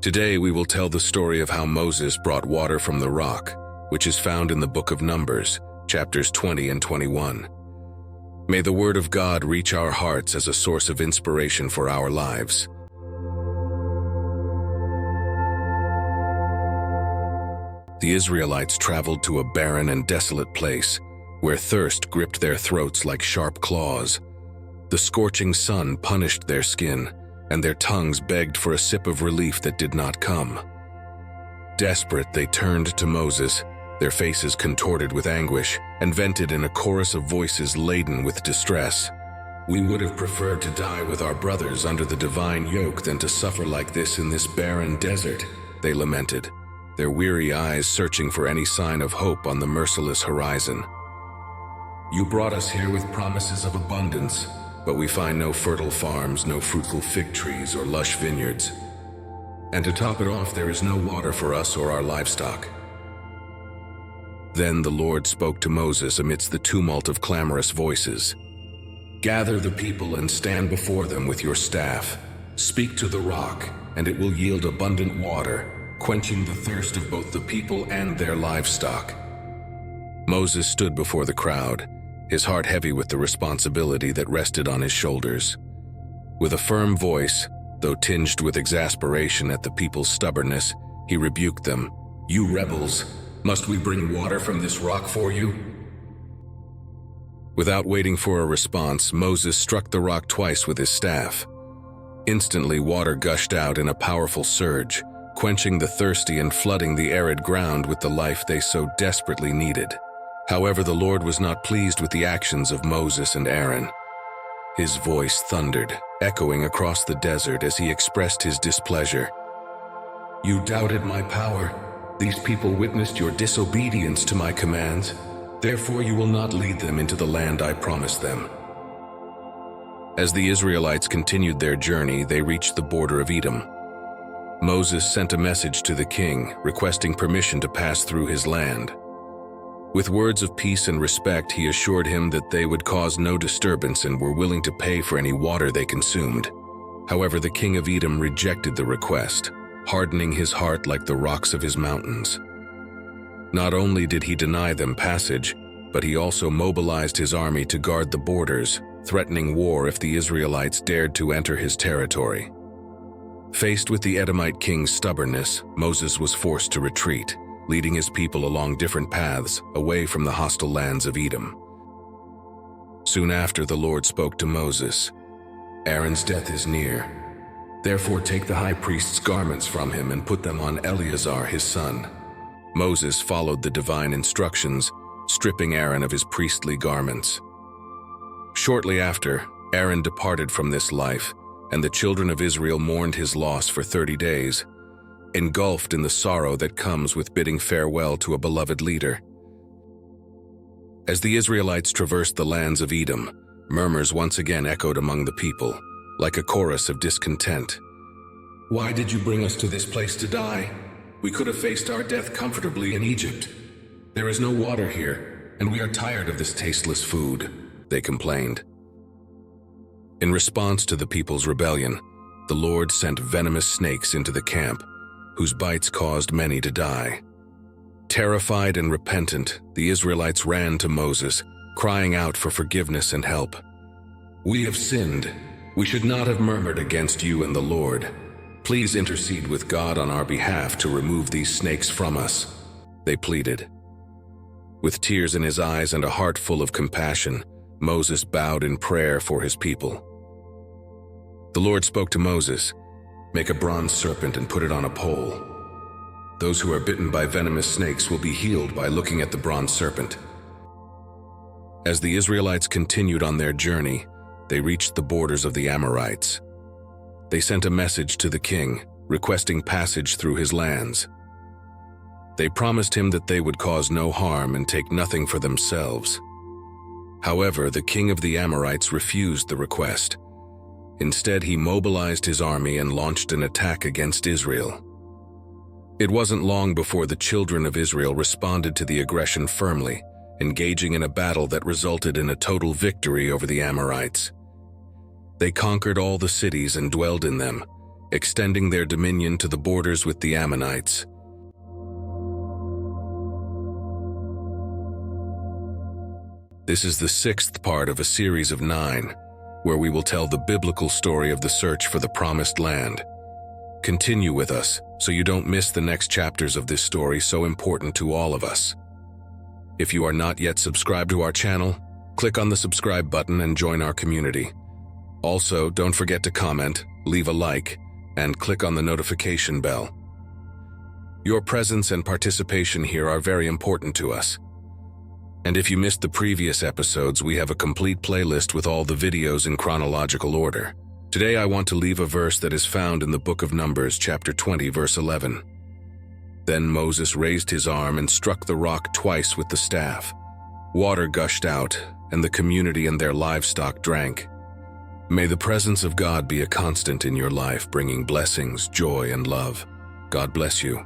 Today we will tell the story of how Moses brought water from the rock, which is found in the book of Numbers, chapters 20 and 21. May the word of God reach our hearts as a source of inspiration for our lives. The Israelites traveled to a barren and desolate place, where thirst gripped their throats like sharp claws. The scorching sun punished their skin, and their tongues begged for a sip of relief that did not come. Desperate, they turned to Moses, their faces contorted with anguish, and vented in a chorus of voices laden with distress. "We would have preferred to die with our brothers under the divine yoke than to suffer like this in this barren desert," they lamented, their weary eyes searching for any sign of hope on the merciless horizon. "You brought us here with promises of abundance, but we find no fertile farms, no fruitful fig trees or lush vineyards. And to top it off, there is no water for us or our livestock." Then the Lord spoke to Moses amidst the tumult of clamorous voices. "Gather the people and stand before them with your staff. Speak to the rock, and it will yield abundant water, quenching the thirst of both the people and their livestock." Moses stood before the crowd, his heart heavy with the responsibility that rested on his shoulders. With a firm voice, though tinged with exasperation at the people's stubbornness, he rebuked them. "You rebels, must we bring water from this rock for you?" Without waiting for a response, Moses struck the rock twice with his staff. Instantly, water gushed out in a powerful surge, quenching the thirsty and flooding the arid ground with the life they so desperately needed. However, the Lord was not pleased with the actions of Moses and Aaron. His voice thundered, echoing across the desert as he expressed his displeasure. "You doubted my power. These people witnessed your disobedience to my commands. Therefore you will not lead them into the land I promised them." As the Israelites continued their journey, they reached the border of Edom. Moses sent a message to the king, requesting permission to pass through his land. With words of peace and respect, he assured him that they would cause no disturbance and were willing to pay for any water they consumed. However, the king of Edom rejected the request, hardening his heart like the rocks of his mountains. Not only did he deny them passage, but he also mobilized his army to guard the borders, threatening war if the Israelites dared to enter his territory. Faced with the Edomite king's stubbornness, Moses was forced to retreat, leading his people along different paths away from the hostile lands of Edom. Soon after, the Lord spoke to Moses. "Aaron's death is near. Therefore take the high priest's garments from him and put them on Eleazar his son." Moses followed the divine instructions, stripping Aaron of his priestly garments. Shortly after, Aaron departed from this life, and the children of Israel mourned his loss for 30 days, engulfed in the sorrow that comes with bidding farewell to a beloved leader. As the Israelites traversed the lands of Edom, murmurs once again echoed among the people, like a chorus of discontent. "Why did you bring us to this place to die? We could have faced our death comfortably in Egypt. There is no water here, and we are tired of this tasteless food," they complained. In response to the people's rebellion, the Lord sent venomous snakes into the camp, whose bites caused many to die. Terrified and repentant, the Israelites ran to Moses, crying out for forgiveness and help. "We have sinned. We should not have murmured against you and the Lord. Please intercede with God on our behalf to remove these snakes from us," they pleaded. With tears in his eyes and a heart full of compassion, Moses bowed in prayer for his people. The Lord spoke to Moses, "Make a bronze serpent and put it on a pole. Those who are bitten by venomous snakes will be healed by looking at the bronze serpent." As the Israelites continued on their journey, they reached the borders of the Amorites. They sent a message to the king, requesting passage through his lands. They promised him that they would cause no harm and take nothing for themselves. However, the king of the Amorites refused the request. Instead, he mobilized his army and launched an attack against Israel. It wasn't long before the children of Israel responded to the aggression firmly, engaging in a battle that resulted in a total victory over the Amorites. They conquered all the cities and dwelled in them, extending their dominion to the borders with the Ammonites. This is the 6th part of a series of 9, where we will tell the biblical story of the search for the Promised Land. Continue with us so you don't miss the next chapters of this story so important to all of us. If you are not yet subscribed to our channel, click on the subscribe button and join our community. Also, don't forget to comment, leave a like, and click on the notification bell. Your presence and participation here are very important to us. And if you missed the previous episodes, we have a complete playlist with all the videos in chronological order. Today I want to leave a verse that is found in the book of Numbers, chapter 20, verse 11. Then Moses raised his arm and struck the rock twice with the staff. Water gushed out, and the community and their livestock drank. May the presence of God be a constant in your life, bringing blessings, joy, and love. God bless you.